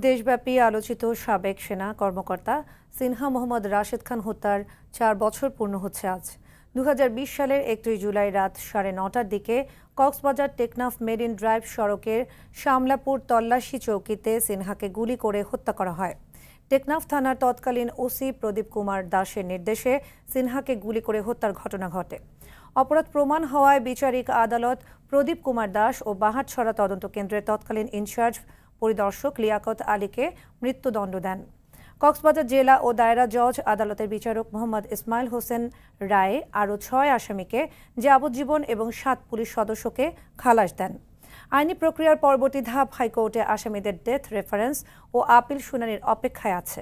দেশব্যাপী আলোচিত সাবেক সেনা কর্মকর্তা সিনহা মোহাম্মদ রাশেদ খান হত্যার ৪ বছর পূর্ণ হচ্ছে আজ। ২০২০ সালের ৩১ জুলাই রাত ৯:৩০টার দিকে কক্সবাজার টেকনাফ মেরিন ড্রাইভ সড়কের শামলাপুর তল্লাশি চৌকিতে সিনহাকে গুলি করে হত্যা করা হয়। টেকনাফ থানার তৎকালীন ওসি প্রদীপ কুমার দাসের নির্দেশে সিনহাকে গুলি করে হত্যার ঘটনা ঘটে। অপরাধ প্রমাণ হওয়ায় বিচারিক আদালত প্রদীপ কুমার দাস ও বাহাটছড়া তদন্ত কেন্দ্রের তৎকালীন ইনচার্জ পরিদর্শক লিয়াকত আলীকে মৃত্যুদণ্ড দেন। কক্সবাজার জেলা ও দায়রা জজ আদালতের বিচারক মোহাম্মদ ইসমাইল হোসেন রায় আরও ৬ আসামিকে যাবজ্জীবন এবং ৭ পুলিশ সদস্যকে খালাস দেন। আইনি প্রক্রিয়ার পরবর্তী ধাপ হাইকোর্টে আসামিদের ডেথ রেফারেন্স ও আপিল শুনানির অপেক্ষায় আছে।